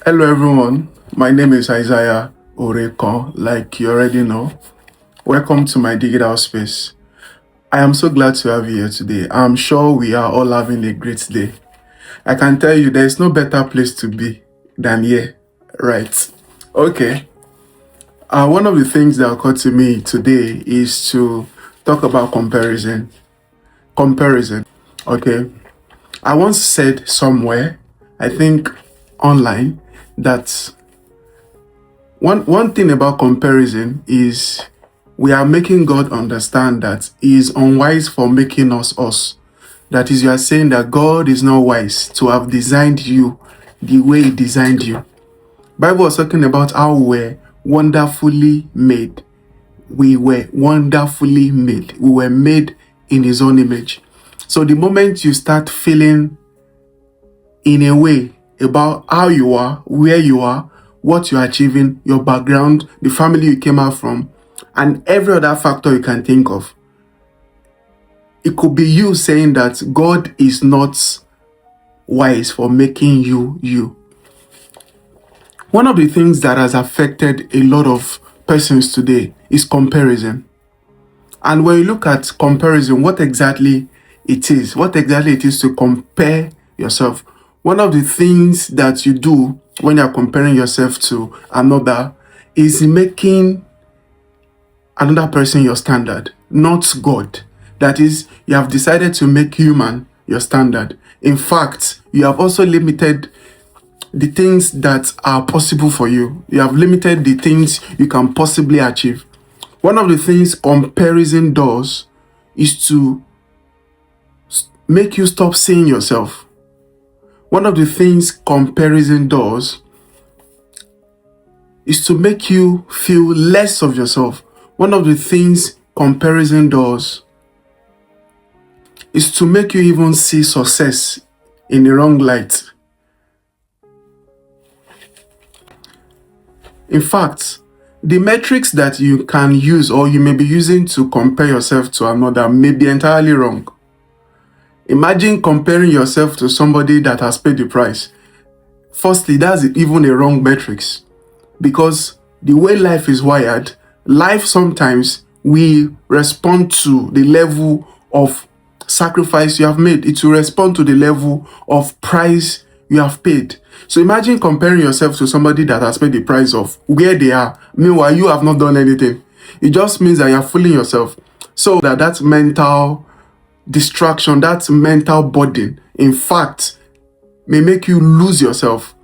Hello everyone, my name is Isaiah Oreko, like you already know. Welcome to my digital space. I am so glad to have you here today. I'm sure we are all having a great day. I can tell you there is no better place to be than here, right? Okay, one of the things that occurred to me today is to talk about comparison. Comparison, okay? I once said somewhere, I think online, that one thing about comparison is we are making God understand that He is unwise for making us. That is, you are saying that God is not wise to have designed you the way He designed you. Bible was talking about how we were wonderfully made. We were wonderfully made. We were made in His own image. So the moment you start feeling in a way about how you are, where you are, what you're achieving, your background, the family you came out from, and every other factor you can think of, it could be you saying that God is not wise for making you. One of the things that has affected a lot of persons today is comparison. And when you look at comparison, what exactly it is to compare yourself. One of the things that you do when you're comparing yourself to another is making another person your standard, not God. That is, you have decided to make human your standard. In fact, you have also limited the things that are possible for you. You have limited the things you can possibly achieve. One of the things comparison does is to make you stop seeing yourself. One of the things comparison does is to make you feel less of yourself. One of the things comparison does is to make you even see success in the wrong light. In fact, the metrics that you can use or you may be using to compare yourself to another may be entirely wrong. Imagine comparing yourself to somebody that has paid the price. Firstly, that's even a wrong metrics, because the way life is wired, life sometimes we respond to the level of sacrifice you have made. It will respond to the level of price you have paid. So imagine comparing yourself to somebody that has paid the price of where they are. Meanwhile, you have not done anything. It just means that you're fooling yourself. So that mental distraction, that mental burden, in fact, may make you lose yourself.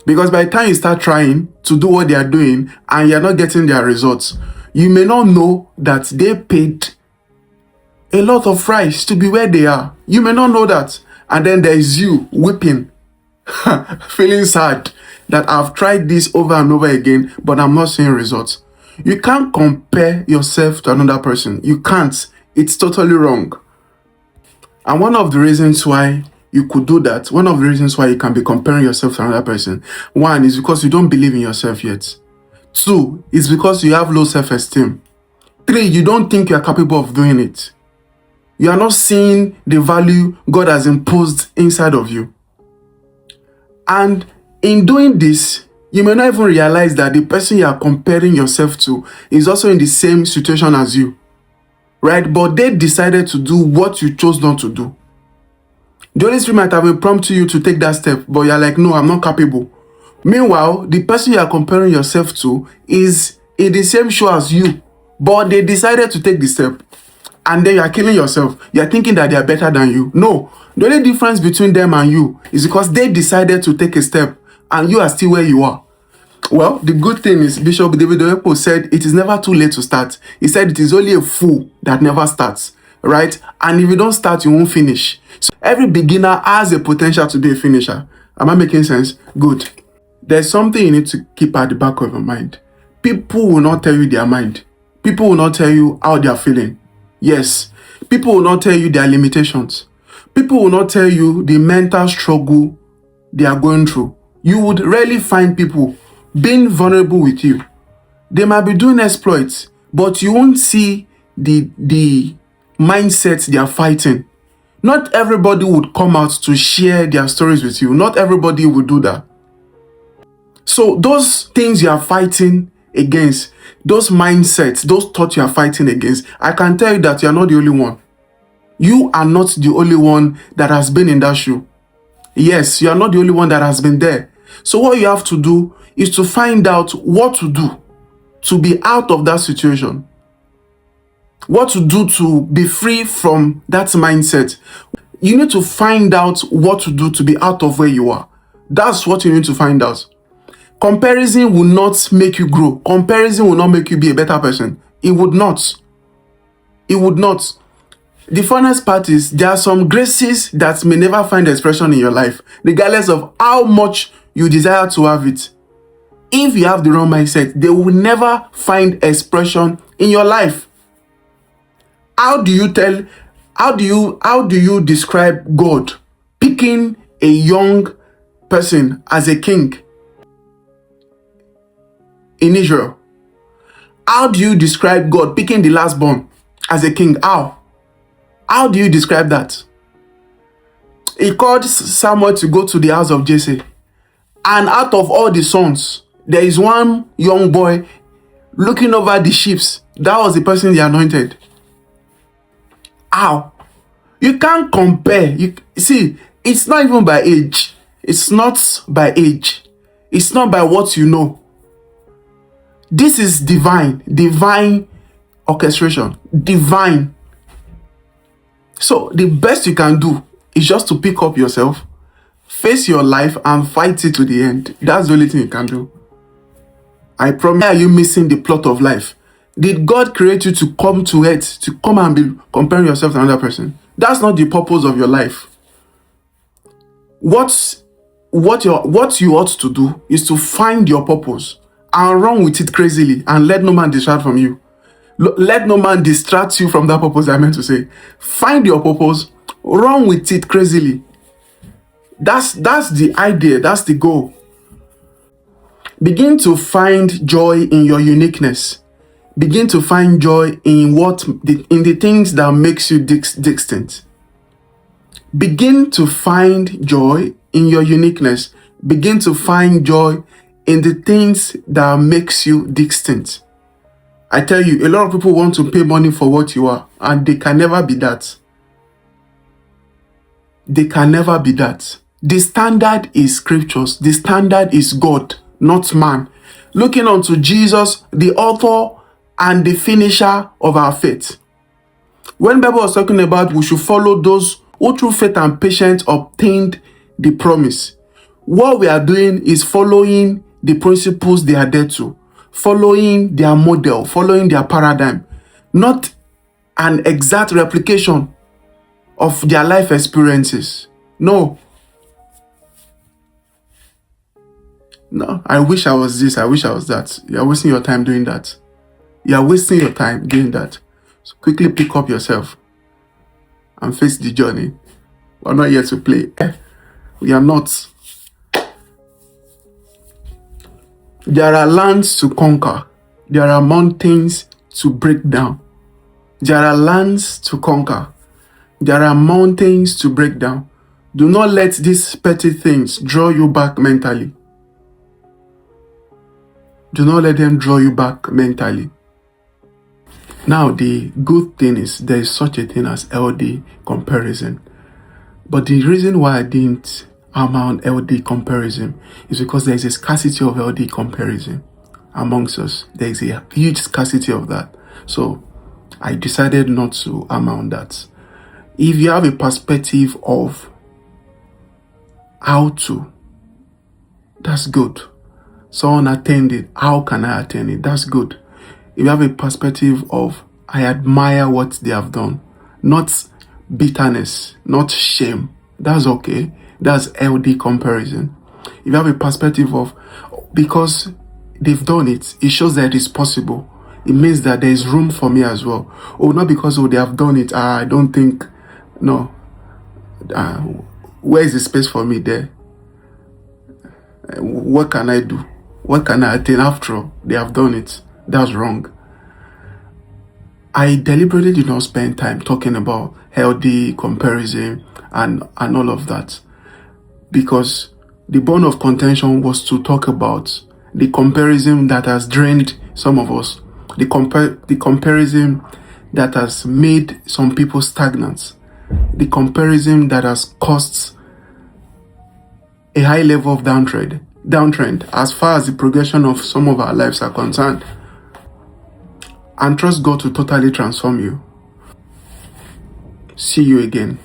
Because by the time you start trying to do what they are doing and you're not getting their results, you may not know that they paid a lot of price to be where they are. You may not know that. And then there is you weeping, feeling sad that I've tried this over and over again, but I'm not seeing results. You can't compare yourself to another person. You can't. It's totally wrong. And one of the reasons why you could do that, one of the reasons why you can be comparing yourself to another person, one is because you don't believe in yourself yet. Two is because you have low self-esteem. Three, you don't think you are capable of doing it. You are not seeing the value God has imposed inside of you. And in doing this, you may not even realize that the person you are comparing yourself to is also in the same situation as you. Right? But they decided to do what you chose not to do. The Holy Spirit might have been prompting you to take that step, but you're like, no, I'm not capable. Meanwhile, the person you are comparing yourself to is in the same show as you, but they decided to take the step. And then you are killing yourself. You are thinking that they are better than you. No, the only difference between them and you is because they decided to take a step and you are still where you are. Well, the good thing is Bishop David Oyedepo said it is never too late to start. He said it is only a fool that never starts, right? And if you don't start, you won't finish. So every beginner has a potential to be a finisher. Am I making sense? Good. There's something you need to keep at the back of your mind. People will not tell you their mind. People will not tell you how they are feeling. Yes. People will not tell you their limitations. People will not tell you the mental struggle they are going through. You would rarely find people being vulnerable with you. They might be doing exploits, but you won't see the mindsets they are fighting. Not everybody would come out to share their stories with you. Not everybody would do that. So those things you are fighting against, those mindsets, those thoughts you are fighting against, I can tell you that you are not the only one. You are not the only one that has been in that shoe. Yes, you are not the only one that has been there. So what you have to do is to find out what to do to be out of that situation. What to do to be free from that mindset. You need to find out what to do to be out of where you are. That's what you need to find out. Comparison will not make you grow. Comparison will not make you be a better person. It would not. It would not. The funnest part is there are some graces that may never find expression in your life, regardless of how much you desire to have it. If you have the wrong mindset, they will never find expression in your life. How do you describe God picking a young person as a king in Israel? How do you describe God picking the lastborn as a king? How do you describe that? He called Samuel to go to the house of Jesse. And out of all the sons, there is one young boy looking over the sheep. That was the person he anointed. How? You can't compare. You see, it's not even by age. It's not by age. It's not by what you know. This is divine orchestration. Divine. So the best you can do is just to pick up yourself, face your life, and fight it to the end. That's the only thing you can do. I promise. Why are you missing the plot of life? Did God create you to come to earth, to come and be comparing yourself to another person? That's not the purpose of your life. What you ought to do is to find your purpose and run with it crazily, and let no man distract from you. Let no man distract you from that purpose I meant to say. Find your purpose, run with it crazily. That's the idea, that's the goal. Begin to find joy in your uniqueness. Begin to find joy in the things that makes you distinct. Begin to find joy in your uniqueness. Begin to find joy in the things that makes you distinct. I tell you, a lot of people want to pay money for what you are, and they can never be that. They can never be that. The standard is scriptures. The standard is God, not man. Looking unto Jesus, the author and the finisher of our faith. When the Bible was talking about we should follow those who through faith and patience obtained the promise, what we are doing is following the principles they adhere to, following their model, following their paradigm, not an exact replication of their life experiences. No, I wish I was this, I wish I was that. You're wasting your time doing that. You're wasting your time doing that. So quickly pick up yourself and face the journey. We're not here to play. We are not. There are lands to conquer. There are mountains to break down. There are lands to conquer. There are mountains to break down. Do not let these petty things draw you back mentally. Do not let them draw you back mentally. Now, the good thing is there is such a thing as LD comparison. But the reason why I didn't hammer on LD comparison is because there is a scarcity of LD comparison amongst us. There is a huge scarcity of that. So I decided not to hammer on that. If you have a perspective of how to, that's good. Someone attended, how can I attend it? That's good. If you have a perspective of, I admire what they have done, not bitterness, not shame, that's okay. That's LD comparison. If you have a perspective of, because they've done it, it shows that it is possible. It means that there is room for me as well. Oh, not because they have done it, I don't think, no. Where is the space for me there? What can I do? What can I attain after all? They have done it. That's wrong. I deliberately did not spend time talking about healthy comparison and all of that, because The bone of contention was to talk about the comparison that has drained some of us, the comparison that has made some people stagnant, the comparison that has caused a high level of downtrend as far as the progression of some of our lives are concerned. And trust God to totally transform you. See you again.